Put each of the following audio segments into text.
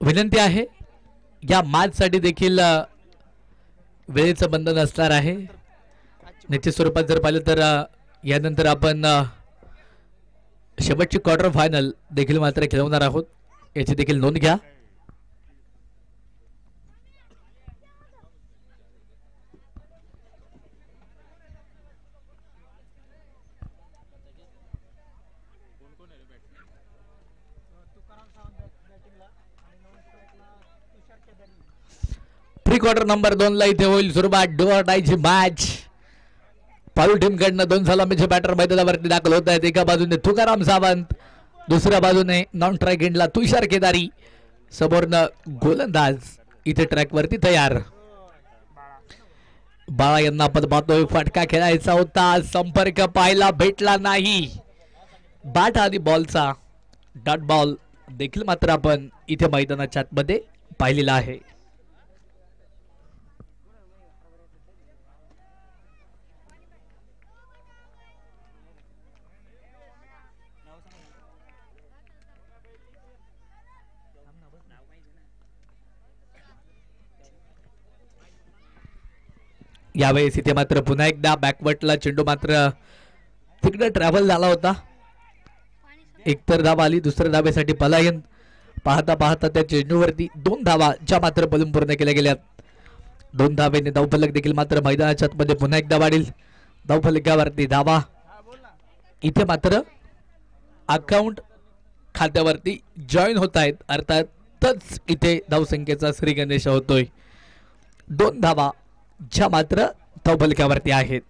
विनंती आहे या मॅच साठी देखील वेळेचं बंधन असणार आहे. निश्चित स्वरूपात जर पाहिलं तर यानंतर आपण शेवटची क्वार्टर फायनल देखील मात्र खेळवणार आहोत, याची देखील नोंद घ्या. प्री क्वार्टर नंबर 2 ला इथे होईल सुरुवात. डू ऑर डायची मॅच. पाऊल टीम कडनं 2 सलामीचे बॅटर मैदानावरती दाखल होत आहेत. एका बाजूने तुकाराम सावंत, दुसऱ्या बाजूने नॉन स्ट्राईक एंडला तुषार केदारी, समोरनं गोलंदाज इथे ट्रॅक वरती तयार. बाळा यांना आपण पाहतोय फटका खेळायचा होता, संपर्क पाहायला भेटला नाही. बॅट आणि बॉलचा डॉट बॉल देखील मात्र आपण इथे मैदानाच्या आतमध्ये पाहिलेला आहे. यावेळेस इथे मात्र पुन्हा एकदा बॅकवर्टला चेंडू मात्र तिकडे ट्रॅव्हल झाला होता. एकतर धावा आली, दुसऱ्या धावेसाठी पलायन. पाहता पाहता त्या चेंडूवरती 2 धावा ज्या मात्र बलून पूर्ण केल्या गेल्यात. 2 धावेने धावफलक देखील मात्र मैदानाच्या आतमध्ये पुन्हा एकदा वाढील. धावफलकावरती धावा इथे मात्र अकाउंट खात्यावरती जॉईन होत आहेत. अर्थातच इथे धावसंख्येचा श्री गणेश होतोय. 2 धावा ज्या मात्र धावफलकावरती आहेत.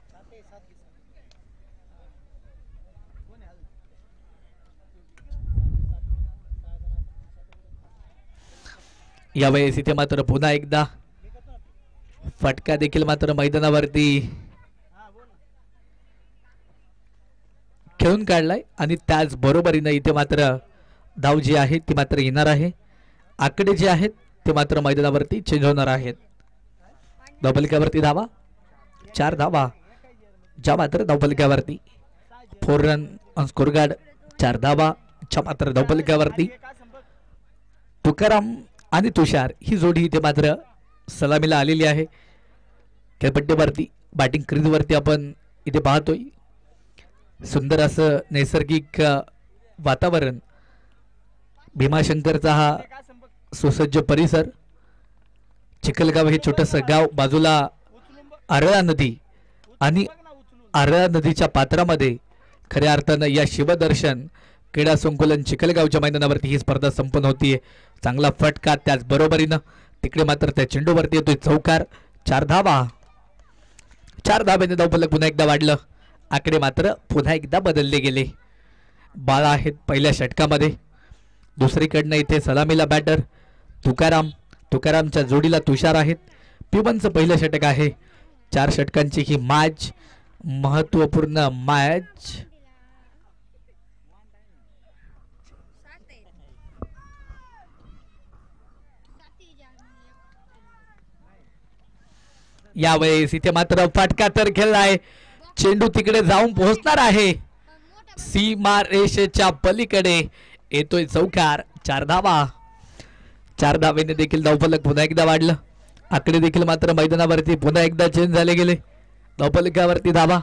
यावेळेस इथे मात्र पुन्हा एकदा फटका देखील मात्र मैदानावरती खेळून काढलाय आणि त्याच बरोबरीने इथे मात्र धाव जी आहे ती मात्र येणार आहे. आकडे जे आहेत ते मात्र मैदानावरती चेंज होणार आहेत. धावफलकावरती धावा 4 धावा ज्या मात्र धावफलकावरती. 4 रन ऑन स्कोर गार्ड 4 धावा ज्या मात्र धावफलकावरती. तुकाराम आणि तुषार ही जोडी इथे मात्र सलामीला आलेली आहे. खेळपट्टीवरती बॅटिंग क्रीजवरती आपण इथे पाहतोय सुंदर असं नैसर्गिक वातावरण. भीमाशंकरचा हा सुसज्ज परिसर. चिखलगाव हे छोटंसं गाव, बाजूला आरळा नदी आणि आरळा नदीच्या पात्रामध्ये खऱ्या अर्थानं या शिवदर्शन क्रीडा संकुलन चिखलगावच्या मैदानावरती ही स्पर्धा संपन्न होतीये. चांगला फटका, त्याच बरोबरीनं तिकडे मात्र त्या चेंडूवरती येतोय चौकार. 4 धावा. 4 धावेने धावफलक पुन्हा एकदा वाढलं. आकडे मात्र पुन्हा एकदा बदलले गेले. बाळा आहेत पहिल्या षटकामध्ये. दुसरीकडनं इथे सलामीला बॅटर तुकाराम. तुकारामच्या जोडीला तुषार आहेत. पिबनचं पहिलं षटक आहे. 4 षटकांची ही मॅच, महत्वपूर्ण मॅच. यावेळेस इथे मात्र फटका तर खेळलाय. चेंडू तिकडे जाऊन पोहोचणार आहे. सीमा रेषेच्या पलीकडे येतोय चौकार. 4 धावा. 4 धावेने देखील धावफलक पुन्हा एकदा वाढलं. आकडे देखील मात्र मैदानावरती पुन्हा एकदा चेंज झाले गेले. धावफलकावरती धावा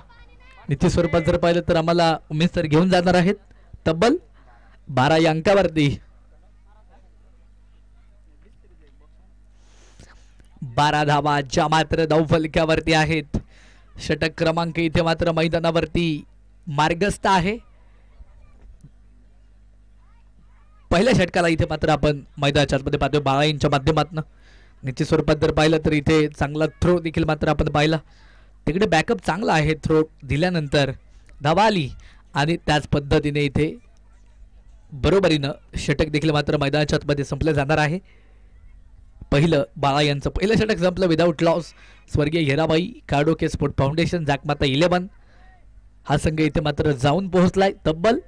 निश्चित स्वरूपात जर पाहिलं तर आम्हाला उमेश सर घेऊन जाणार आहेत तब्बल 12 या अंकावरती. 12 धावा ज्या मात्र धावफलकावरती आहेत. षटक क्रमांक इथे मात्र मैदानावरती मार्गस्थ आहे. पहिल्या षटकाला इथे मात्र आपण मैदानाच्या आतमध्ये पाहतोय बाळा यांच्या माध्यमातून. निश्चित स्वरूपात जर पाहिलं तर इथे चांगला थ्रो देखील मात्र आपण पाहिला. तिकडे बॅकअप चांगला आहे. थ्रो दिल्यानंतर धावा आली आणि त्याच पद्धतीने इथे बरोबरीनं षटक देखील मात्र मैदानाच्या आतमध्ये संपलं जाणार आहे. पहिलं बाळा यांचं पहिलं षटक संपलं विदाऊट लॉस. स्वर्गीय हिराबाई काडोके स्पोर्ट फाउंडेशन जाकमाता 11 हा संघ इथे मात्र जाऊन पोहोचलाय तब्बल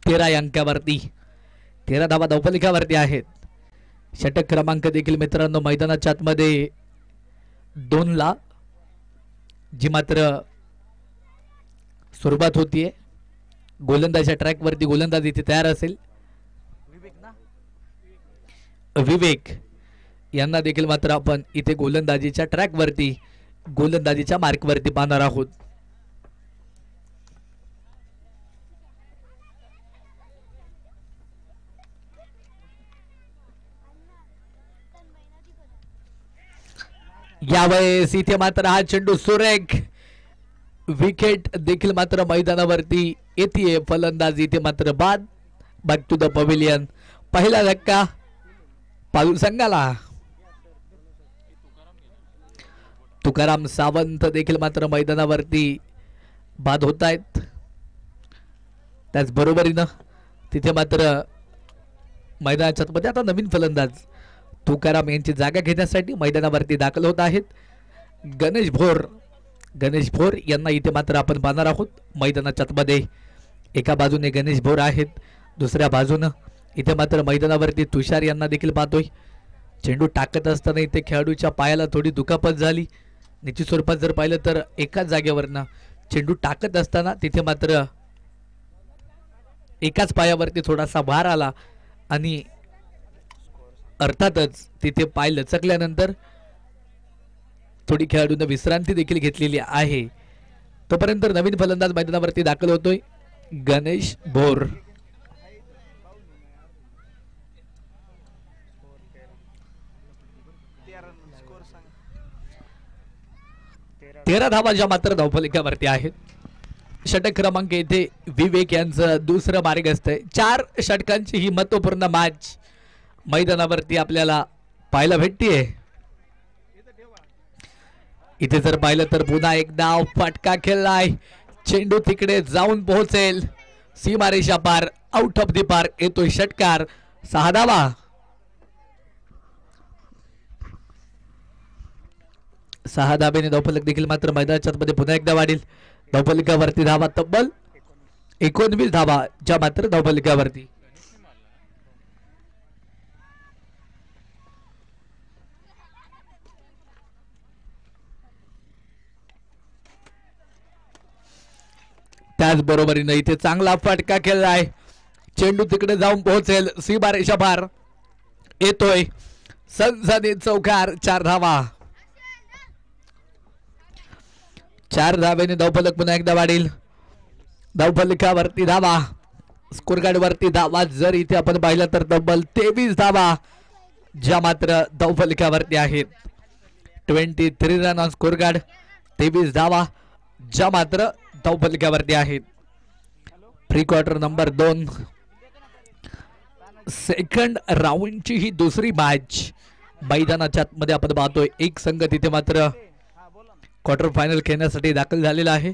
13 या अंकावरती. 13 धावा धावफलकावरती आहेत. षटक क्रमांक देखील मित्रांनो मैदानाच्या आतमध्ये 2 ला जी मात्र सुरुवात होतीये. गोलंदाजच्या ट्रॅकवरती गोलंदाज इथे तयार असेल. विवेक यांना देखील मात्र आपण इथे गोलंदाजीच्या ट्रॅकवरती गोलंदाजीच्या मार्कवरती पाहणार आहोत. यावेळेस इथे मात्र हा चेंडू सुरेख विकेट देखील मात्र मैदानावरती येते. फलंदाजी इथे मात्र बाद. Back to the pavilion. पहिला धक्का पालू संघाला. तुकाराम सावंत देखील मात्र मैदानावरती बाद होत आहेत. त्याचबरोबरीनं तिथे मात्र मैदानाच्या मध्ये आता नवीन फलंदाज तुकाराम यांची जागा घेण्यासाठी मैदानावरती दाखल होत आहेत. गणेश भोर यांना इथे मात्र आपण पाहणार आहोत मैदानाच्या मध्ये. एका बाजूने गणेश भोर आहेत, दुसऱ्या बाजूनं इथे मात्र मैदानावरती तुषार यांना देखील पाहतोय. चेंडू टाकत असताना इथे खेळाडूच्या पायाला थोडी दुखापत झाली. निश्चित स्वरूपात जर पाहिलं तर एकाच जागेवरनं चेंडू टाकत असताना तिथे मात्र एकाच पायावरती थोडासा भार आला आणि अर्थातच तिथे पाय लचकल्यानंतर थोडी खेळाडूंना विश्रांती देखील घेतलेली आहे. तोपर्यंत नवीन फलंदाज मैदानावरती दाखल होतोय गणेश भोर. तेरा धावा ज्या मात्र धावफलकावरती आहेत. षटक क्रमांक येथे विवेक यांचं दुसरं मार्ग असतंय. 4 षटकांची ही महत्वपूर्ण मॅच मैदानावरती आपल्याला पाहायला भेटतीये. इथे जर पाहिलं तर पुन्हा एकदा फटका खेळलाय. चेंडू तिकडे जाऊन पोहोचेल. सीमारेषा पार, आउट ऑफ दी पार्क येतोय षटकार. 6 धावा. 6 धाब्याने धावफलक देखील मात्र मैदानाच्या मध्ये पुन्हा एकदा वाढेल. धावफलकावरती धावा तब्बल 19 धावा ज्या मात्र धावफलकावरती. त्याचबरोबरीने इथे चांगला फटका खेळलाय. चेंडू तिकडे जाऊन पोहोचेल. सीमारेषा पार येतोय सनसनीत चौकार. 4 धावा. 4 धाव्याने धावफलक पुन्हा एकदा वाढेल. धावफलकावरती धावा, स्कोर कार्ड वरती धावा जर इथे आपण पाहिलं तर तब्बल 23 धावा ज्या मात्र धावफलकावरती आहेत. 23 रन ऑन स्कोर कार्ड. 23 धावा ज्या मात्र धावफलकावरती आहेत. प्री क्वार्टर नंबर 2 सेकंड राऊंडची ही दुसरी मॅच मैदानाच्या मध्ये आपण पाहतोय. एक संघ तिथे मात्र क्वार्टर फायनल खेळण्यासाठी दाखल झालेला आहे.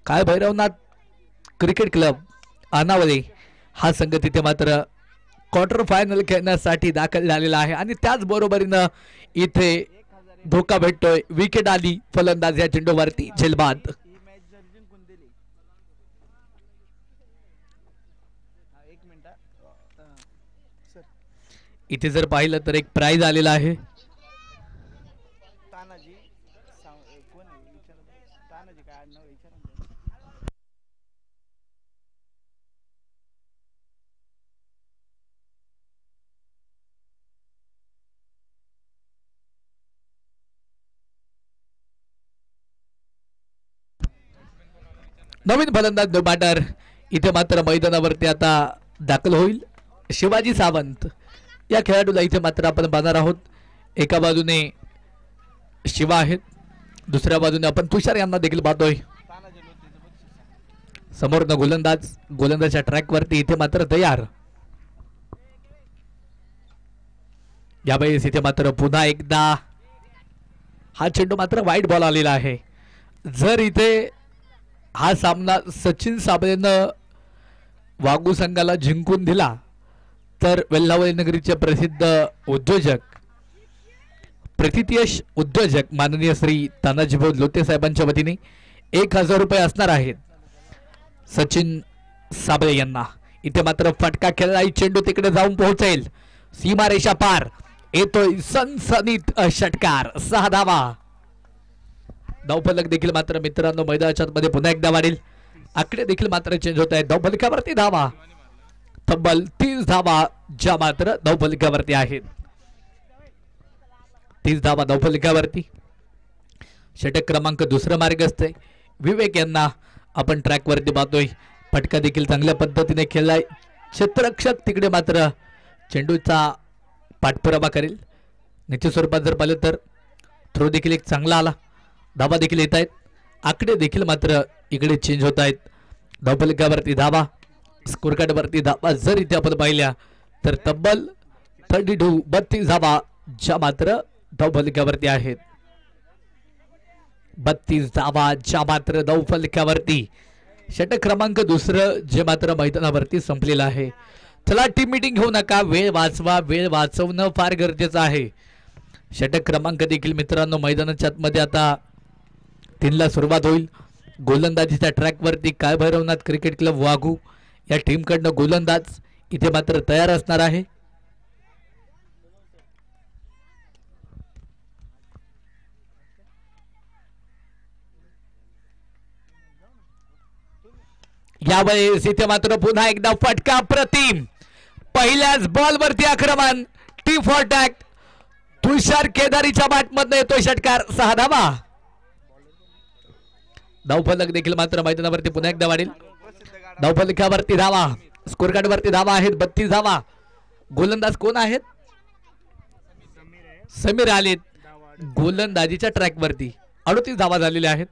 काय भैरवनाथ क्रिकेट क्लब अनावले हा संघ तिथे मात्र क्वार्टर फायनल खेळण्यासाठी दाखल झालेला आहे. आणि त्याचबरोबरीनं इथे धोका भेटतोय. विकेट आली. फलंदाज या चेंडूवरती झेलबाद. इथे जर पाहिलं तर एक प्राइज आलेला आहे. नवीन फलंदाज नो बॅटर इथे मात्र मैदानावरती आता दाखल होईल. शिवाजी सावंत या खेळाडूला इथे मात्र आपण पाहणार आहोत. एका बाजूने शिवा आहेत, दुसऱ्या बाजूने आपण तुषार यांना देखील पाहतोय. समोरनं गोलंदाजच्या ट्रॅक वरती इथे मात्र तयार. यावेळेस इथे मात्र पुन्हा एकदा हा चेंडू मात्र वाईट बॉल आलेला आहे. जर इथे हा सामना सचिन साबळेनं वागू संघाला जिंकून दिला तर वेल्हावळी नगरीचे प्रसिद्ध उद्योजक प्रतिथयश उद्योजक माननीय श्री तानाजीभाऊ लोते साहेबांच्या वतीने 1000 रुपये असणार आहेत सचिन साबळे यांना. इथे मात्र फटका खेळलाय. चेंडू तिकडे जाऊन पोहोचेल. सीमारेषा पार येतोय सनसनीत षटकार. 6 धावा. धावफलक देखील मात्र मित्रांनो मैदानाच्या मध्ये पुन्हा एकदा वाढेल. आकडे देखील मात्र चेंज होत आहेत. धावफलकावरती धावा तब्बल 30 धावा ज्या मात्र धावफलकावरती आहेत. 30 धावा धावफलकावरती. षटक क्रमांक दुसरं मार्गस्थ आहे. विवेक यांना आपण ट्रॅकवरती पाहतोय. फटका देखील चांगल्या पद्धतीने खेळलाय. क्षेत्ररक्षक तिकडे मात्र चेंडूचा पाठपुरावा करेल. निश्चित स्वरूपात जर पाहिलं तर थ्रो देखील एक चांगला आला. धावा देखील येत आहेत. आकडे देखील मात्र इकडे चेंज होत आहेत. धावफलकावरती धावा, स्कोर कार्डवरती धावा जर इथे आपण पाहिल्या तर तब्बल 32 धावा ज्या मात्र धावफलकावरती आहेत. 32 धावा ज्या मात्र धावफलकावरती. षटक क्रमांक दुसरं जे मात्र मैदानावरती संपलेलं आहे. चला टीम मीटिंग घेऊ नका, वेळ वाचवा. वेळ वाचवणं फार गरजेचं आहे. षटक क्रमांक देखील मित्रांनो मैदानाच्या आतमध्ये आता 3ला सुरुवात होईल. गोलंदाजीच्या ट्रॅकवरती काळभैरवनाथ क्रिकेट क्लब वाघू या टीमकडनं गोलंदाज इथे मात्र तयार असणार आहे. यावेळेस इथे मात्र पुन्हा एकदा फटका प्रतिम. पहिल्याच बॉलवरती आक्रमण. टी फॉर टॅक. तुषार केदारीच्या बॅटमधनं येतोय षटकार. 6 धावा. धावफलक देखील मात्र मैदानावरती पुन्हा एकदा वाढेल. धावफलकावरती धावा, स्कोर कार्डवरती धावा आहेत 32 धावा. गोलंदाज कोण आहेत? समीर आलेत गोलंदाजीच्या ट्रॅकवरती. 38 धावा झालेल्या आहेत.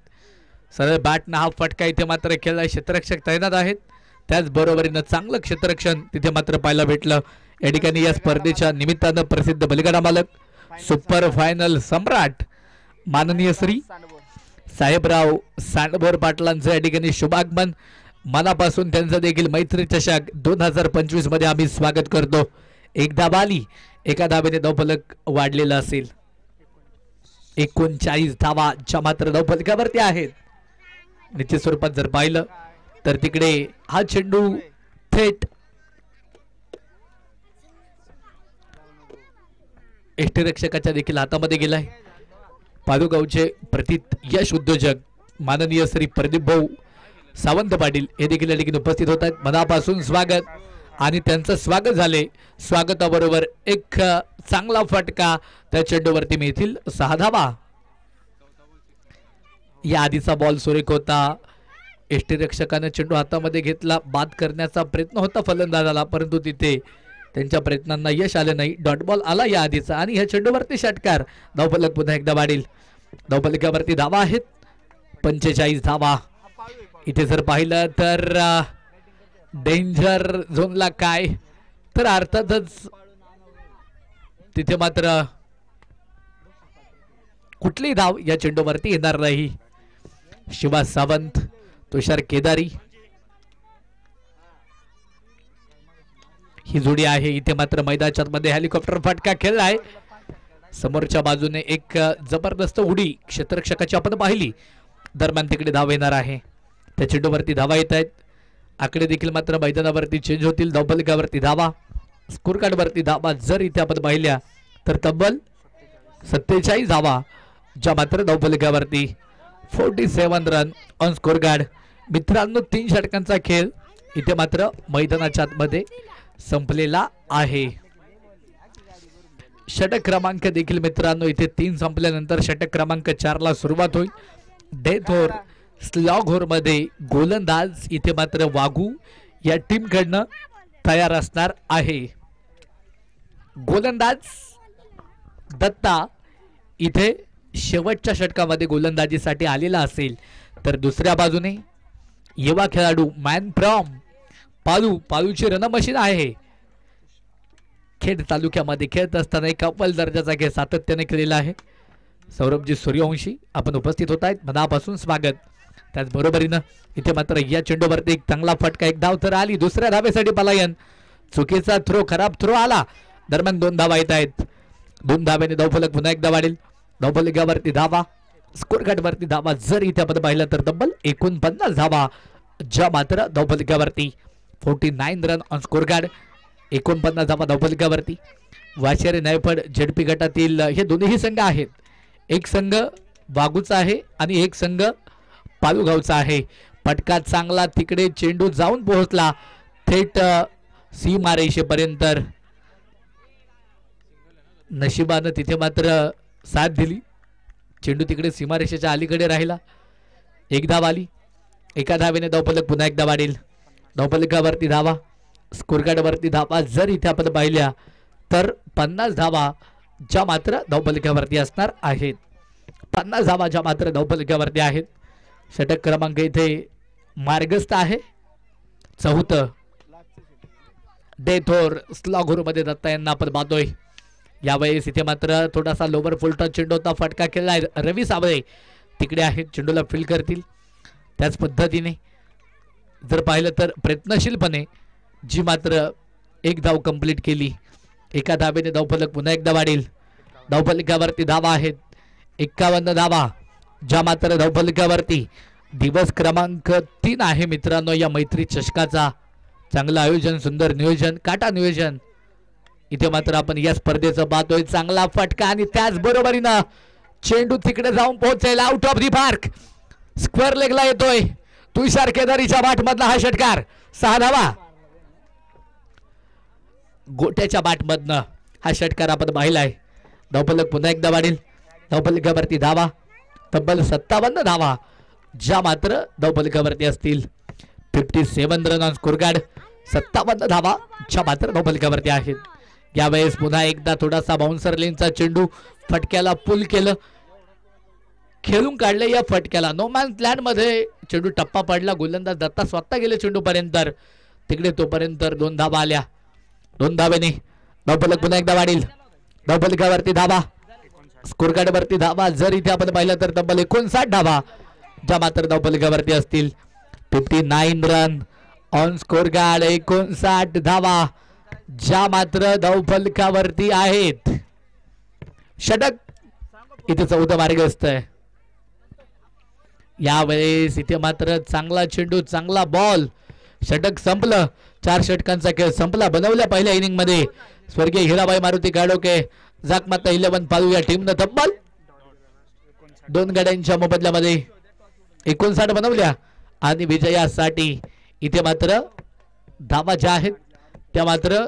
सरळ बॅटनं हा फटका इथे मात्र खेळला. क्षेत्ररक्षक तैनात आहेत. त्याचबरोबरीनं चांगलं क्षेत्ररक्षण तिथे मात्र पाहायला भेटलं. या ठिकाणी या स्पर्धेच्या निमित्तानं प्रसिद्ध बलिगडा मालक, सुपर फायनल सम्राट माननीय श्री साहेबराव सांडभोर पाटलांचं या ठिकाणी शुभागमन. मनापासून त्यांचं देखील मैत्री चषक 2025 मध्ये आम्ही स्वागत करतो. एक धावा आली, एका धावेने धावफलक वाढलेला असेल. 39 धावा ज्या मात्र धावफलकावरती आहेत. निश्चित स्वरूपात जर पाहिलं तर तिकडे हा चेंडू थेट यष्टिरक्षकाच्या देखील हातामध्ये गेलाय. पादुगावचे प्रथित यश उद्योजक माननीय श्री प्रदीप भाऊ सावंत पाटील हे देखील या ठिकाणी उपस्थित होत आहेत. मनापासून स्वागत. आणि त्यांचं स्वागत झाले. स्वागताबरोबर एक चांगला फटका त्या चेंडूवरती मिळतील. 6 धावा. या आधीचा बॉल सुरेख होता. यष्टिरक्षकाने चेंडू हातामध्ये घेतला. बाद करण्याचा प्रयत्न होता फलंदाजाला, परंतु तिथे त्यांच्या प्रयत्नांना यश आले नाही. डॉट बॉल आला या आधीचा आणि ह्या चेंडूवरती षटकार. धावफलक पुन्हा एकदा वाढेल. धावफलकावरती धावा आहेत 45 धावा. इथे जर पाहिलं तर डेंजर झोनला काय तर अर्थातच तिथे मात्र कुठलीही धाव या चेंडूवरती येणार नाही. शिवा सावंत, तुषार केदारी ही जोडी आहे. इथे मात्र मैदानाच्या मध्ये हेलिकॉप्टर फटका खेळलाय. समोरच्या बाजूने एक जबरदस्त उडी क्षेत्ररक्षकाची आपण पाहिली. दरम्यान तिकडे धाव येणार आहे. त्या चेंडूवरती धावा येत आहेत. आकडे देखील मात्र मैदानावरती चेंज होतील. धावफलकावरती धावा, स्कोर कार्डवरती धावा जर इथे आपण पाहिल्या तर तब्बल 47 धावा ज्या मात्र धावफलकावरती. 47 रन ऑन स्कोर कार्ड. मित्रांनो 3 षटकांचा खेळ इथे मात्र मैदानाच्या आतमध्ये संपलेला आहे. षटक क्रमांक देखील मित्रांनो इथे 3 संपल्यानंतर षटक क्रमांक 4ला सुरुवात होईल. डेथ ओव्हर स्लॉग ओव्हर मध्ये गोलंदाज इथे मात्र वाघू या टीम कडनं तयार असणार आहे. गोलंदाज दत्ता इथे शेवटच्या षटकामध्ये गोलंदाजीसाठी आलेला असेल तर दुसऱ्या बाजूने युवा खेळाडू मॅन फ्रॉम पालूची रणमशीन आहे. खेड तालुक्यामध्ये खेळत असताना एक अव्वल दर्जाचा खेळ सातत्याने केलेला आहे. सौरभजी सूर्यवंशी आपण उपस्थित होत आहेत. मनापासून स्वागत. त्याचबरोबरीनं इथे मात्र या चेंडूवरती एक चांगला फटका. एक धाव तर आली. दुसऱ्या धावेसाठी पलायन. चुकीचा थ्रो, खराब थ्रो आला. दरम्यान 2 धावा येत आहेत. 2 धावेने धावफलक पुन्हा एकदा वाढेल. धावफलकावरती धावा, स्कोर कार्डवरती धावा जर इथे आपण पाहिलं तर तब्बल 49 धावा ज्या मात्र धावफलकावरती. 49 रन ऑन स्कोर कार्ड. 49 धावा धावफलकावरती. वाशेरे नायफड झेडपी गटातील हे दोन्ही संघ आहेत. एक संघ वाघूचा आहे आणि एक संघ पालुगावचा आहे. फटका चांगला. तिकडे चेंडू जाऊन पोहोचला थेट सीमारेषेपर्यंत नशिबानं तिथे मात्र साथ दिली. चेंडू तिकडे सीमारेषेच्या अलीकडे राहिला. एक धाव आली. एका धावेने धावफलक पुन्हा एकदा वाढेल. धावफलकावरती धावा, स्कोरकार्डवरती धावा जर इथे आपण पाहिल्या तर 50 धावा ज्या मात्र धावफलकावरती असणार आहेत. 50 धावा ज्या मात्र धावफलकावरती आहेत. षटक क्रमांक इथे मार्गस्थ आहे. चौथं डेथोर स्लॉगोरमध्ये दत्ता यांना आपण पाहतोय. यावेळेस इथे मात्र थोडासा लोवर फुलटॉस चेंडू होता, फटका केला. रवी साबळे तिकडे आहेत, चेंडूला फील्ड करतील. त्याच पद्धतीने जर पाहिलं तर प्रयत्नशीलपणे जी मात्र एक धाव कंप्लीट केली. एका धावेने धावफलक पुन्हा एकदा वाढेल. धावफलकावरती धावा आहेत 51 धावा ज्या मात्र धावफलकावरती. दिवस क्रमांक 3 आहे मित्रांनो या मैत्री चषकाचा. चांगलं आयोजन, सुंदर नियोजन, काटा नियोजन इथे मात्र आपण या स्पर्धेचं पाहतोय. चांगला फटका आणि त्याच बरोबरीनं चेंडू तिकडे जाऊन पोहोचेल. Out of the park, square लेगला येतोय. तुषार केदारीच्या बाटमधला हा षटकार. 6 धावा गोट्याच्या बाटमधनं हा षटकार आपण पाहिलाय. धावफलक पुन्हा एकदा वाढेल. धावफलकावरती धावा तब्बल 57 धावा ज्या मात्र धावफलकावरती असतील. 57 रन ऑन स्कोर कार्ड. 57 धावा ज्या मात्र धावफलकावरती आहेत. यावेळेस पुन्हा एकदा थोडासा बाउन्सर लेनचा चेंडू फटक्याला पुल केलं, खेळून काढले. या फटक्याला नो मॅन्स लँड मध्ये चेंडू टप्पा पडला. गोलंदाज दत्ता स्वतः गेले चेंडू पर्यंत. तिकडे तोपर्यंत 2 धावा आल्या. 2 धावेने धावफलक पुन्हा एकदा वाढेल. धावफलकावरती धावा, स्कोर कार्ड वरती धावा जर इथे आपण पाहिलं तर तब्बल 59 धावा ज्या मात्र धावफलकावरती असतील. 59 रन ऑन स्कोर कार्ड. 59 धावा ज्या मात्र धावफलकावरती आहेत. षटक इथे 14 मार्गस्थ आहे. यावेळेस इथे मात्र चांगला चेंडू, चांगला बॉल. षटक संपलं. 4 षटकांचा खेळ संपला. बनवल्या पहिल्या इनिंग मध्ये स्वर्गीय हिराबाई मारुती गाडोके जाकमाता 11 पालू या टीमनं तब्बल 2 गाड्यांच्या मोबदल्यामध्ये 59 बनवल्या आणि विजयासाठी इथे मात्र धावा ज्या आहेत त्या मात्र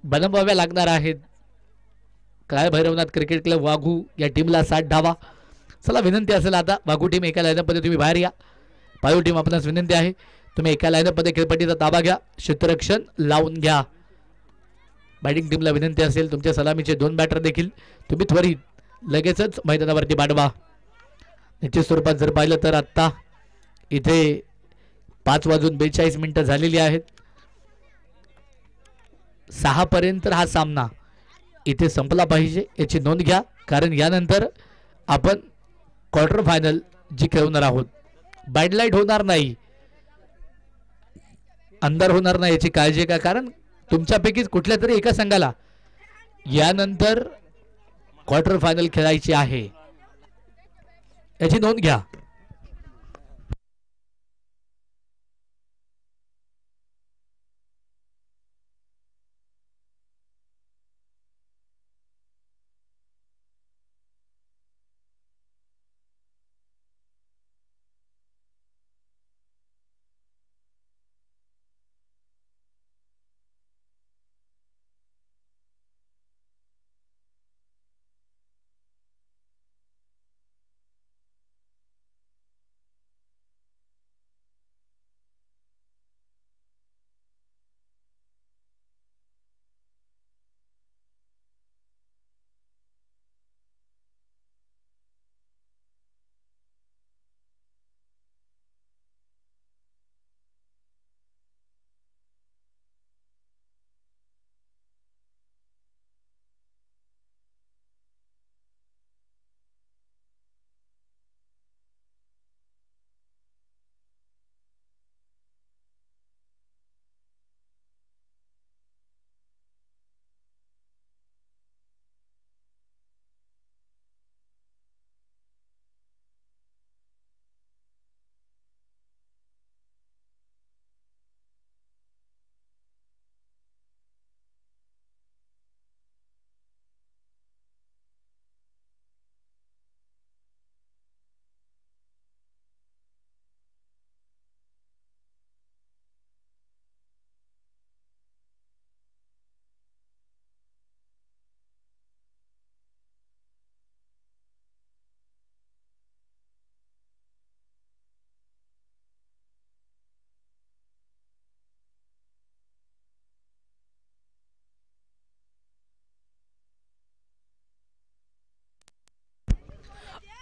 बनवाव्या लागणार आहेत. काय भैरवनाथ क्रिकेट क्लब वाघू या टीमला 60 धावा. चला विनंती असेल आता वाघू टीम एका लाईनमध्ये तुम्ही बाहेर या. पायू टीम आपणास विनंती आहे तुम्ही एका लाईनमध्ये खेळपट्टीचा ताबा घ्या, क्षेत्ररक्षण लावून घ्या. बॅटिंग टीमला विनंती असेल तुमच्या सलामीचे 2 बॅटर देखील तुम्ही त्वरित लगेचच मैदानावरती पाठवा. निश्चित स्वरूपात जर पाहिलं तर आत्ता इथे 5:42 झालेली आहेत. 6 पर्यंत हा सामना इथे संपला पाहिजे याची नोंद घ्या, कारण यानंतर आपण क्वार्टर फायनल जी खेळवणार आहोत. बॅड लाईट होणार नाही, अंधार होणार नाही याची काळजी घ्या, कारण तुमच्यापैकीच कुठल्या तरी एका संघाला यानंतर क्वार्टर फायनल खेळायची आहे याची नोंद घ्या.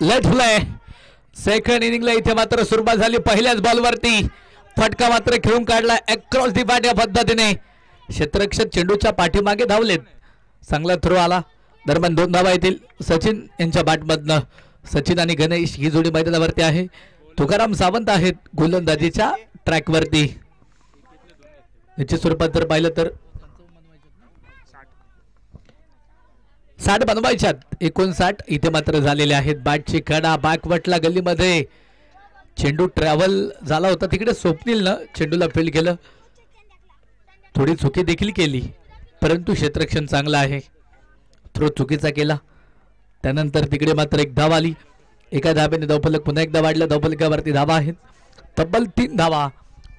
लेट प्ले सेकंड इनिंगला इथे मात्र सुरुवात झाली. पहिल्याच बॉलवरती फटका मात्र खेळून काढला अक्रॉस दी बॅट या पद्धतीने. क्षेत्ररक्षक चेंडूच्या पाठीमागे धावलेत. चांगला थ्रो आला. दरम्यान 2 धावा येतील सचिन यांच्या बॅटमधनं. सचिन आणि गणेश ही जोडी मैदानावरती आहे. तुकाराम सावंत आहेत गोलंदाजीच्या ट्रॅकवरती. निश्चित स्वरूपात जर पाहिलं तर 60 बनवायच्यात. 59 इथे मात्र झालेले आहेत. बॅटची कडा बॅकवटला गल्लीमध्ये चेंडू ट्रॅव्हल झाला होता. तिकडे स्वप्नीलनं चेंडूला फील्ड केलं. थोडी चुकी देखील केली परंतु क्षेत्ररक्षण चांगलं आहे. थ्रो चुकीचा केला. त्यानंतर तिकडे मात्र एक धाव आली. एका धाब्याने धावफलक पुन्हा एकदा वाढलं. धावफलकावरती धावा आहेत तब्बल 3 धावा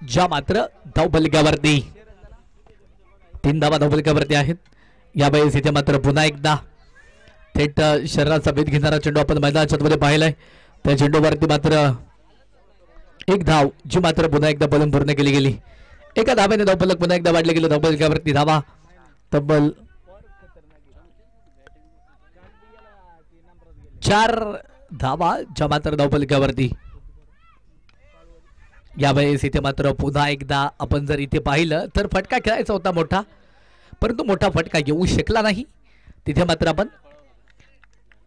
ज्या मात्र धावफलकावरती 3 धावा धावफलकावरती आहेत. यावेळेस इथे मात्र पुन्हा एकदा थेट शरीराचा भेद घेणारा चेंडू आपण मैदानाच्या मध्ये पाहिलाय. त्या चेंडूवरती मात्र एक धाव जी मात्र पुन्हा एकदा बॉलिंग पूर्ण केली गेली. एका धाब्याने धावफलक पुन्हा एकदा वाढले गेले. धावफलकावरती धावा तब्बल 4 धावा ज्या मात्र धावफलकावरती. यावेळेस इथे मात्र पुन्हा एकदा आपण जर इथे पाहिलं तर फटका खेळायचा होता मोठा परंतु मोठा फटका येऊ शकला नाही. तिथे मात्र आपण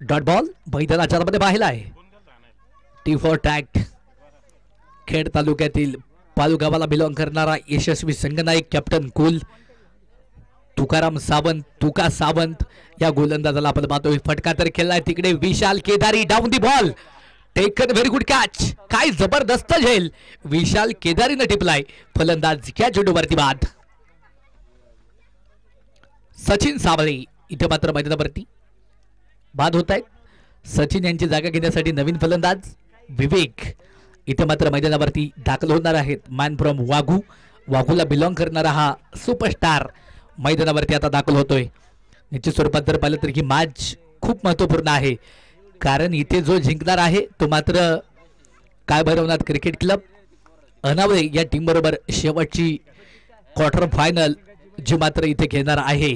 डॉट बॉल मैदानाच्या मध्ये पाहिला आहे. टी फॉर टॅक्ट खेड तालुक्यातील पालू गावाला बिलॉंग करणारा यशस्वी संघनायक कॅप्टन कुल तुकाराम सावंत तुका सावंत या गोलंदाजाला आपण पाहतोय. फटका तर खेळलाय तिकडे Vishal Kedari. Down the ball taken very good catch. काय जबरदस्त झेल विशाल केदारीने टिपलाय. फलंदाज या चेंडूवरती बाद. सचिन साबळे इथे मात्र मैदानावरती बाद होत आहेत. सचिन यांची जागा घेण्यासाठी नवीन फलंदाज विवेक इथे मात्र मैदानावरती दाखल होणार आहेत. Man from Waghu. वाघूला बिलॉंग करणारा हा सुपरस्टार मैदानावरती आता दाखल होतोय. निश्चित स्वरूपात जर पाहिलं तर ही मॅच खूप महत्वपूर्ण आहे कारण इथे जो जिंकणार आहे तो मात्र काय भरवणार क्रिकेट क्लब अनावळे या टीम बरोबर शेवटची क्वार्टर फायनल जी मात्र इथे घेणार आहे.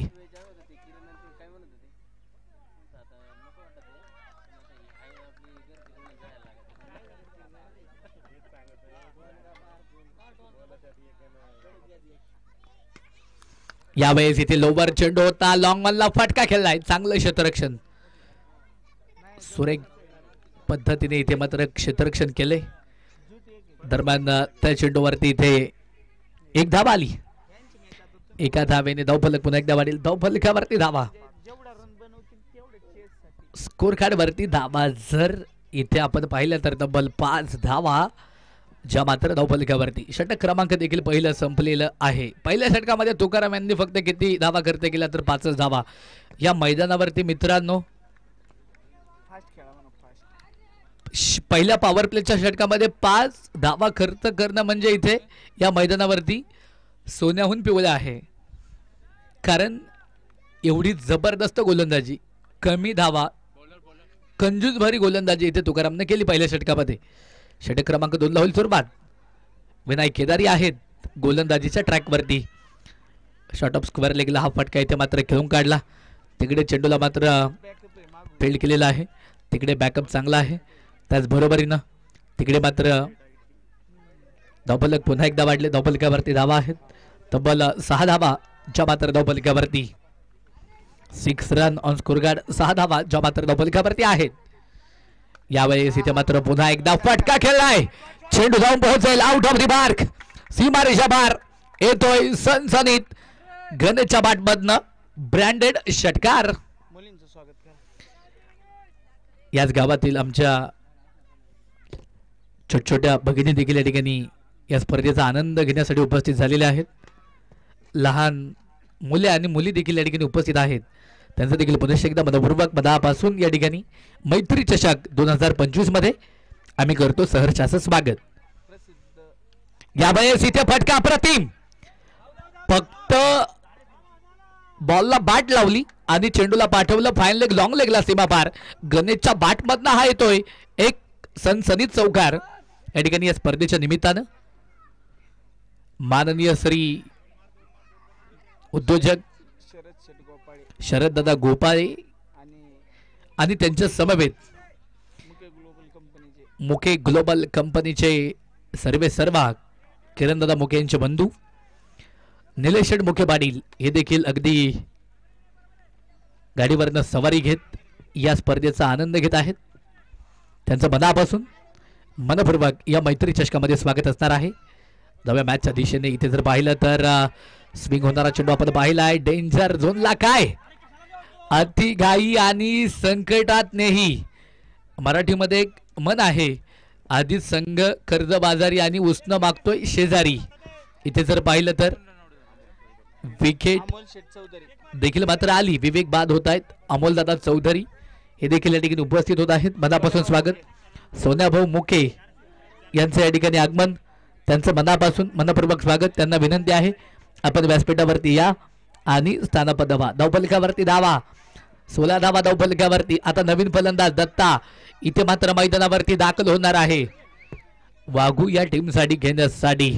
यावेळेस इथे लोवर चेंडू होता. लॉंग मधला फटका खेळलाय. चांगलं क्षेत्ररक्षण सुरेख पद्धतीने इथे मात्र क्षेत्ररक्षण केले. दरम्यान त्या चेंडूवरती इथे एक धावा आली. एका धावेने धावफलक पुन्हा एकदा वाढेल. धावफलकावरती धावा स्कोर कार्ड वरती धावा जर इथे आपण पाहिलं तर तब्बल 5 धावा ज्या मात्र धावफलकावरती. षटक क्रमांक देखील पहिलं संपलेलं आहे. पहिल्या षटकामध्ये तुकाराम यांनी फक्त किती धावा खर्च केला तर 5च धावा. या मैदानावरती मित्रांनो पहिल्या पॉवर प्लेच्या षटकामध्ये 5 धावा खर्च करणं म्हणजे इथे या मैदानावरती सोन्याहून पिवळं आहे. कारण एवढी जबरदस्त गोलंदाजी कमी धावा कंजूस भरी गोलंदाजी इथे तुकारामने केली पहिल्या षटकामध्ये. षटक क्रमांक 2 ला होईल सुरुवात. विनायक केदारी आहेत गोलंदाजीच्या ट्रॅकवरती. शॉर्ट ऑफ स्क्वेअर लेगला हा फटका इथे मात्र खेळून काढला. तिकडे चेंडूला मात्र फील्ड केलेला आहे. तिकडे बॅकअप चांगला आहे. त्याचबरोबरीनं तिकडे मात्र धावफलक पुन्हा एकदा वाढले. धावफलकावरती धावा आहेत तब्बल 6 धावा ज्या मात्र धावफलकावरती. 6 रन ऑन स्कोर कार्ड. 6 धावा ज्या मात्र धावफलकावरती आहेत. यावेळेस इथे मात्र पुन्हा एकदा फटका खेळलाय. चेंडू जाऊन पोहोचेल आउट ऑफ द मार्क. सीमारेषा बार येतोय सनसनीत गणेशच्या बॅटमधनं ब्रँडेड षटकार. याच गावातील आमच्या छोट्या भगिनी देखील या ठिकाणी या स्पर्धेचा आनंद घेण्यासाठी उपस्थित झालेल्या आहेत. लहान मुले आणि मुली देखील या ठिकाणी उपस्थित आहेत. त्यांचं देखील पुनश्च एकदा मनपूर्वक मनापासून या ठिकाणी मैत्री चषक 2025 मध्ये आम्ही करतो सहर्षाचं स्वागत. यावेळेस इथे फटका अप्रतिम. फक्त बॉलला बॅट लावली आणि चेंडूला पाठवलं फाईन लेग लॉंग लेगला सीमा पार. गणेशच्या बॅटमधनं हा येतोय एक सनसनीत चौकार. या ठिकाणी या स्पर्धेच्या निमित्तानं माननीय श्री उद्योजक शरद दादा गोपाळे आणि त्यांच्या समवेत मुके ग्लोबल कंपनीचे सर्वे सर्वा किरणदादा मुके यांचे बंधू निलेश मुके पाटील हे देखील अगदी गाडीवरनं सवारी घेत या स्पर्धेचा आनंद घेत आहेत. त्यांचं मनापासून मनपूर्वक या मैत्री चषकामध्ये स्वागत असणार आहे. नव्या मॅचच्या दिशेने इथे जर पाहिलं तर स्विंग होणारा चेंडू आपण पाहिला आहे. डेंजर झोनला काय अति घाई आणि संकटात नेही मराठीमध्ये एक मन आहे. आधीच संघ कर्जबाजारी आणि उष्ण मागतोय शेजारी. इथे जर पाहिलं तर विकेट देखील मात्र आली. विवेक बाद होत आहेत. अमोलदादा चौधरी हे देखील या ठिकाणी उपस्थित होत आहेत. मनापासून स्वागत. सोन्याभाऊ मुके यांचं या ठिकाणी आगमन. त्यांचं मनापासून मनपूर्वक स्वागत. त्यांना विनंती आहे आपण व्यासपीठावरती या आणि स्थानापन्न व्हा. धावफलकावरती धावा 16 धावा धावफलकावरती. आता नवीन फलंदाज दत्ता इथे मात्र मैदानावरती दाखल होणार आहे वाघू या टीमसाठी घेण्यासाठी.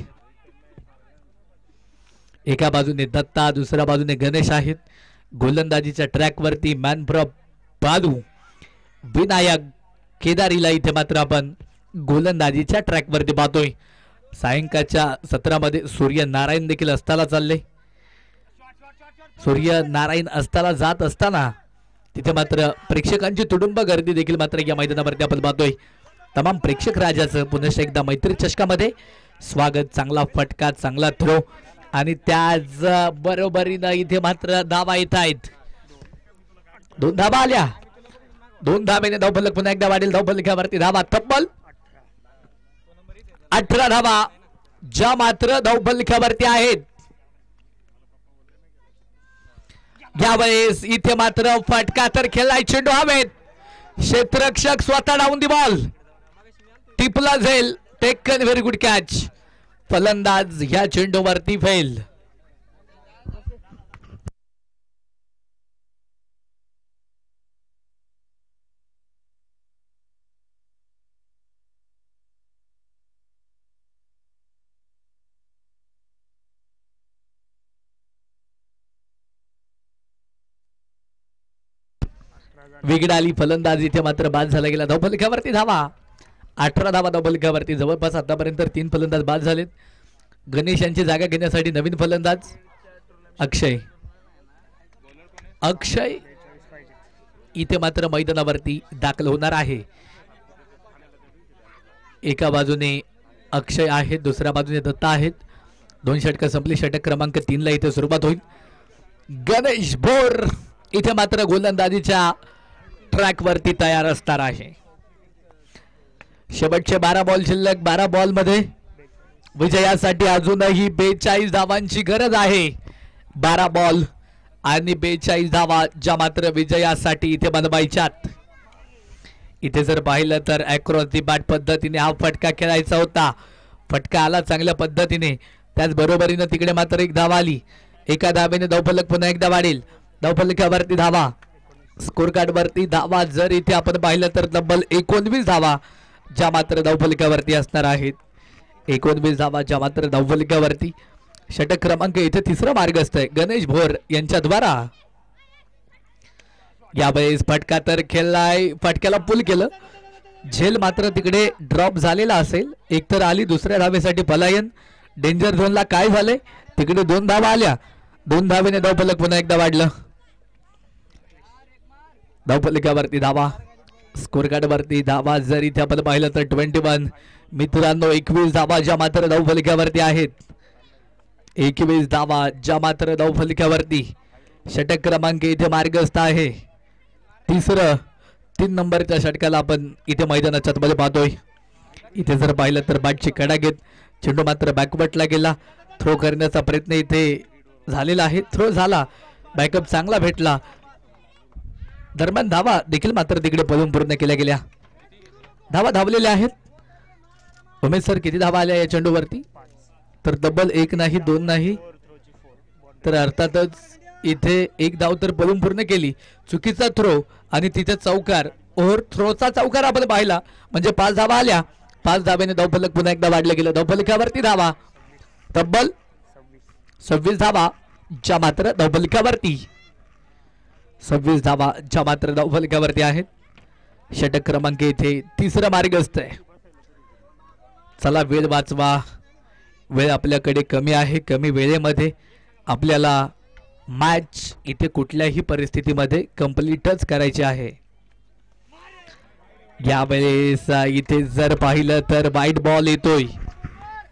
एका बाजूने दत्ता दुसऱ्या बाजूने गणेश आहेत. गोलंदाजीच्या ट्रॅकवरती मॅनप्रॉप बादू विनायक केदारीला इथे मात्र आपण गोलंदाजीच्या ट्रॅकवरती पाहतोय. सायंकाळच्या सत्रामध्ये सूर्य नारायण देखील अस्ताला चालले. सूर्य नारायण अस्ताला जात असताना तिथे मात्र प्रेक्षकांची तुडुंब गर्दी देखील मात्र या मैदानावरती आपण पाहतोय. तमाम प्रेक्षक राजाचं पुन्हा एकदा मैत्री चषकामध्ये स्वागत. चांगला फटका चांगला थ्रो आणि त्याच बरोबरीनं इथे मात्र धावा येत आहेत. 2 धावा आल्या. 2 धावेने धावफलक पुन्हा एकदा वाढेल. धावफलकावरती धावा तब्बल 18 धावा ज्या मात्र धावफलकावरती आहेत. यावेळेस इथे मात्र फटका तर खेळलाय. चेंडू हवेत. क्षेत्ररक्षक स्वतः डाऊन दी बॉल. टिपला जाईल. Taken very good catch. फलंदाज ह्या चेंडूवरती फेल. विकेट आली. फलंदाज इथे मात्र बाद झाला गेला. धावफलकावरती धावा 18 धावा धावफलकावरती. जवळपास आतापर्यंत 3 फलंदाज बाद झालेत. गणेश यांची जागा घेण्यासाठी नवीन फलंदाज अक्षय इथे मात्र मैदानावरती दाखल होणार आहे. एका बाजूने अक्षय आहेत दुसऱ्या बाजूने दत्ता आहेत. 2 षटकं संपली. षटक क्रमांक 3 ला इथे सुरुवात होईल. गणेश भोर इथे मात्र गोलंदाजीच्या ट्रॅक वरती तयार असणार आहे. शेवटचे 12 बॉल शिल्लक. 12 बॉल मध्ये विजयासाठी अजूनही 42 धावांची गरज आहे. 12 बॉल आणि 42 धावा ज्या मात्र विजयासाठी इथे बनवायच्यात. इथे जर पाहिलं तर अक्रॉस दी बॅट पद्धतीने हा फटका खेळायचा होता. फटका आला चांगल्या पद्धतीने. त्याच बरोबरीने तिकडे मात्र 1 धावा आली. एका धावेने धावफलक पुन्हा एकदा वाढेल. धावफलकावरती धावा. स्कोर कार्ड वरती धावा जर इथे आपण पाहिलं तर तब्बल 19 धावा ज्या मात्र धावफलकावरती असणार आहेत. 19 धावा ज्या मात्र धावफलकावरती. षटक क्रमांक इथे 3रा मार्गस्थ आहे गणेश भोर यांच्या द्वारा. यावेळेस फटका तर खेळलाय. फटक्याला पुल केलं. झेल मात्र तिकडे ड्रॉप झालेला असेल. एक तर आली. दुसऱ्या धावेसाठी पलायन. डेंजर झोनला काय झाले तिकडे 2 धावा आल्या. 2 धावेने धावफलक पुन्हा एकदा वाढलं. धावफलकावरती धावा. स्कोर कार्ड वरती धावा जर इथे आपण पाहिलं तर 21. मित्रांनो 21 धावा ज्या मात्र धावफलकावरती आहेत. 21 धावा ज्या मात्र धावफलकावरती. षटक क्रमांक इथे मार्गस्थ आहे. 3 नंबरच्या षटकाला आपण इथे मैदानाच्या आतमध्ये पाहतोय. इथे जर पाहिलं तर बॅटची कडा घेत चेंडू मात्र बॅकवर्टला गेला. थ्रो करण्याचा प्रयत्न इथे झालेला आहे. थ्रो झाला. बॅकअप चांगला भेटला. दरम्यान धावा देखील मात्र तिकडे पळून पूर्ण केल्या गेल्या. धावा धावलेल्या आहेत. उमेश सर किती धावा आल्या या चेंडूवरती तर तब्बल 1 नाही 2 नाही तर अर्थातच इथे 1 धाव तर पळून पूर्ण केली. चुकीचा थ्रो आणि तिथे चौकार. ओव्हर थ्रोचा चौकार आपण पाहिला म्हणजे 5 धावा आल्या. 5 धावेने धावफलक पुन्हा एकदा वाढलं गेलं. धावफलकावरती धावा तब्बल 26 धावा ज्या मात्र धावफलकावरती. 26 धावा ज्या मात्र धावफलकावरती आहेत. षटक क्रमांक इथे 3रा मार्गस्थ आहे. चला वेळ वाचवा, वेळ आपल्याकडे कमी आहे. कमी वेळेमध्ये आपल्याला मॅच इथे कुठल्याही परिस्थितीमध्ये कंप्लीटच करायची आहे. यावेळेस इथे जर पाहिलं तर वाईट बॉल येतोय.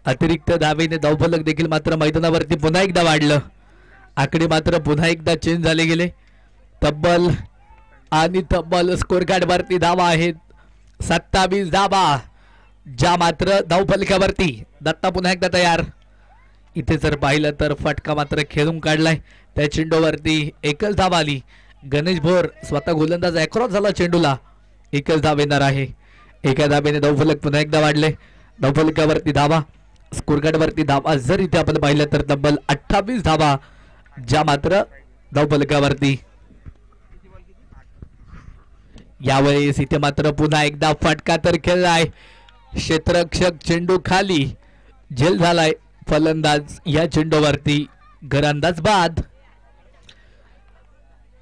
अतिरिक्त धावेने धावफलक देखील मात्र मैदानावरती पुन्हा एकदा वाढलं. आकडे मात्र पुन्हा एकदा चेंज झाले गेले. तब्बल आणि तब्बल स्कोर कार्ड वरती धावा आहेत 27 धावा, ज्या मात्र धावफलकावरती. दत्ता पुन्हा एकदा तयार. इथे जर पाहिलं तर फटका मात्र खेळून काढलाय. त्या चेंडूवरती एकच धाव आली. गणेश भोर स्वतः गोलंदाज अक्रॉस झाला चेंडूला. एकच धाव येणार आहे. एका धावेने धावफलक पुन्हा एकदा वाढले. धावफलकावरती धावा, स्कोर कार्ड वरती धावा जर इथे आपण पाहिलं तर तब्बल 28 धावा, ज्या मात्र धावफलकावरती. यावेळेस इथे मात्र पुन्हा एकदा फटका तर खेळलाय. क्षेत्ररक्षक चेंडू खाली झेल झालाय. फलंदाज या चेंडूवरती घरंदाज बाद.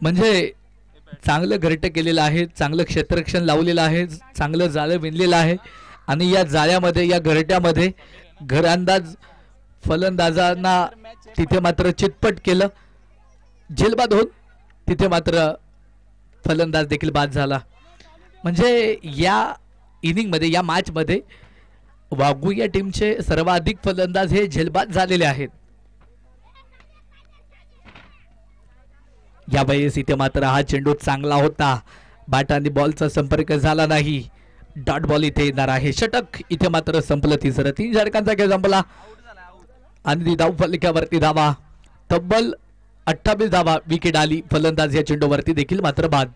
म्हणजे चांगलं घरटं केलेलं आहे, चांगलं क्षेत्ररक्षण लावलेलं आहे, चांगलं जाळं विणलेलं आहे आणि या जाळ्यामध्ये, या घरट्यामध्ये घरंदाज फलंदाजांना तिथे मात्र चितपट केलं. झेलबाद होत तिथे मात्र फलंदाज देखील बाद झाला. म्हणजे या इनिंगमध्ये, या मॅचमध्ये वाघू या टीमचे सर्वाधिक फलंदाज हे झेलबाद झालेले आहेत. यावेळेस इथे मात्र हा चेंडू चांगला होता. बॅट आणि बॉलचा संपर्क झाला नाही. डॉट बॉल इथे येणार आहे. षटक इथे मात्र संपलं. तिसरं 3 षटकांचा खेळ संपला आणि धावफलकावरती धावा तब्बल 28 धावा. विकेट आली. फलंदाज या चेंडूवरती देखील मात्र बाद.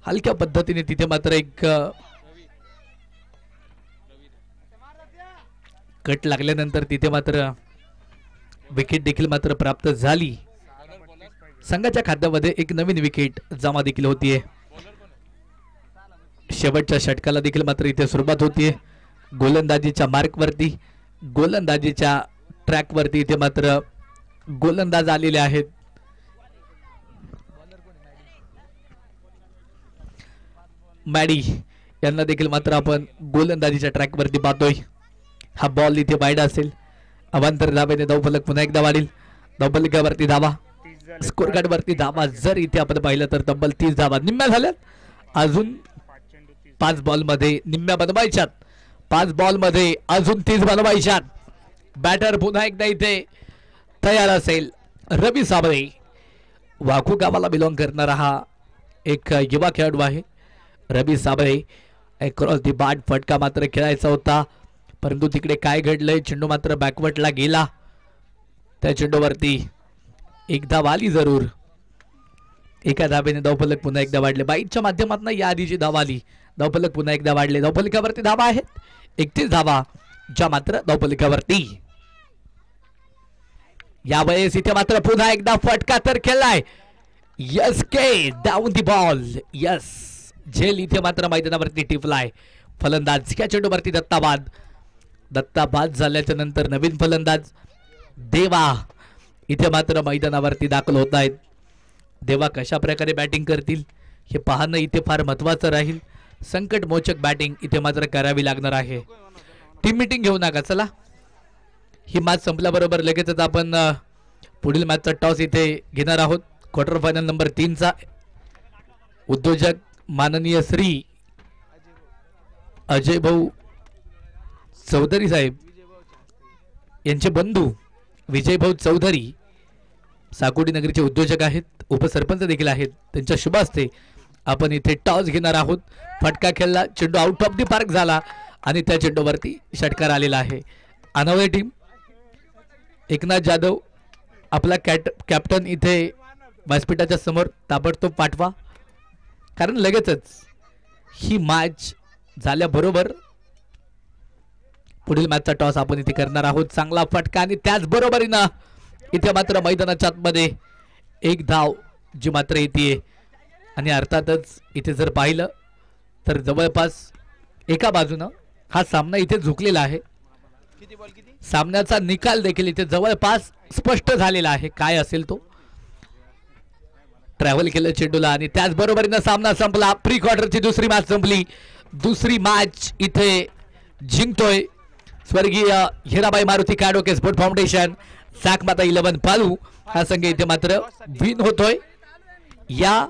हलक्या पद्धतीने तिथे मात्र एक कट लागल्यानंतर तिथे मात्र विकेट देखील मात्र प्राप्त झाली. संघाच्या खात्यामध्ये एक नवीन विकेट जमा देखील होतीये. शेवटच्या षटकाला देखील मात्र इथे सुरुवात होतीये. गोलंदाजीच्या मार्कवरती, गोलंदाजीच्या ट्रॅकवरती इथे मात्र गोलंदाज आलेले आहेत. मॅडी यांना देखील मात्र आपण गोलंदाजीच्या ट्रॅकवरती पाहतोय. हा बॉल इथे वाईड असेल. अवांतर धावेने धावफलक पुन्हा एकदा वाढेल. धावफलकावरती धावा, स्कोर कार्ड वरती धावा जर इथे आपण पाहिलं तर तब्बल 30 धावा निम्म्या झाल्यात. अजून 5 बॉलमध्ये निम्म्या बनवायच्यात. 5 बॉलमध्ये अजून 30 बनवायच्यात. बॅटर पुन्हा एकदा इथे तयार असेल. रवी साबळे वाघू गावाला बिलॉंग करणारा हा एक युवा खेळाडू आहे. रवी साबळे अक्रॉस दी बॅट फटका मात्र खेळायचा होता, परंतु तिकडे काय घडलंय, चेंडू मात्र बॅकवर्डला गेला. त्या चेंडूवरती एक धाव आली जरूर. एका धावेने धावफलक पुन्हा एकदा वाढले. बाईटच्या माध्यमातून या आधीची धाव आली. धावफलक पुन्हा एकदा वाढले. धावफलकावरती धावा आहेत 31 धावा, ज्या मात्र धावफलकावरती. यावेळेस इथे मात्र पुन्हा एकदा फटका तर खेळलाय. Yes K down the ball. Yes झेल इथे मात्र मैदानावरती टिपलाय. फलंदाज या चेंडूवरती दत्ताबाद. दत्ताबाद झाल्याच्या नंतर नवीन फलंदाज देवा इथे मात्र मैदानावरती दाखल होत आहेत. देवा कशा प्रकारे बॅटिंग करतील हे पाहणं इथे फार महत्वाचं राहील. संकटमोचक बॅटिंग इथे मात्र करावी लागणार आहे. टीम मीटिंग घेऊ नका. चला ही मॅच संपल्याबरोबर लगेचच आपण पुढील मॅचचा टॉस इथे घेणार आहोत. क्वार्टर फायनल नंबर 3 चा उद्योजक माननीय श्री अजय भाऊ चौधरी साहेब यांचे बंधू विजय भाऊ चौधरी साकोटी नगरीचे उद्योजक आहेत, उपसरपंच देखील आहेत. त्यांच्या शुभ हस्ते आपण इथे टॉस घेणार आहोत. फटका खेळला, चेंडू आउट ऑफ दी पार्क झाला आणि त्या चेंडूवरती षटकार आलेला आहे. अनवय टीम एकनाथ जाधव आपला कॅप्टन इथे व्यासपीठाच्या समोर ताबडतोब पाठवा, कारण लगेचच ही मॅच झाल्याबरोबर पुढील मॅचचा टॉस आपण इथे करणार आहोत. चांगला फटका आणि त्याच बरोबरीनं इथे मात्र मैदानाच्या आतमध्ये एक धाव जी मात्र येते. आणि अर्थातच इथे जर पाहिलं तर जवळपास एका बाजूनं हा सामना इथे झुकलेला आहे. सामन्याचा निकाल देखील इथे जवळपास स्पष्ट झालेला आहे काय असेल तो. ट्रॅव्हल केलं चेंडूला आणि त्याचबरोबरीनं सामना संपला. प्री क्वार्टरची दुसरी मॅच संपली. दुसरी मॅच इथे जिंकतोय स्वर्गीय हिराबाई मारुती काडोके स्पोर्ट फाउंडेशन. साकमाता 11 पालू हा संघ इथे मात्र विन होतोय या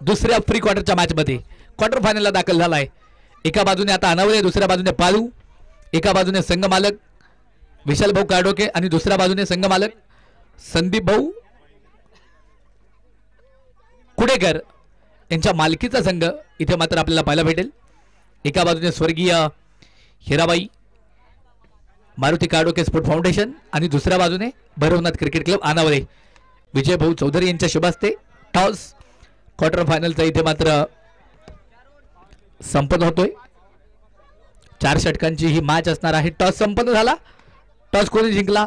दुसऱ्या प्री क्वार्टरच्या मॅच मध्ये. क्वार्टर फायनलला दाखल झालाय. एका बाजूने आता अनावले, दुसऱ्या बाजूने पालू, एका बाजूने संघ मालक विशाल भाऊ काडोके आणि दुसऱ्या बाजूने संघ मालक संदीप भाऊ कुडेकर यांच्या मालकीचा संघ इथे मात्र आपल्याला पाहायला भेटेल. एका बाजूने स्वर्गीय हिराबाई मारुती काडोके स्पोर्ट फाउंडेशन आणि दुसऱ्या बाजूने भैरवनाथ क्रिकेट क्लब अनावले विजय भाऊ चौधरी यांच्या शुभ हस्ते टॉस क्वार्टर फायनलचा इथे मात्र संपन्न होतोय. 4 षटकांची ही मॅच असणार आहे. टॉस संपन्न झाला. टॉस कोणी जिंकला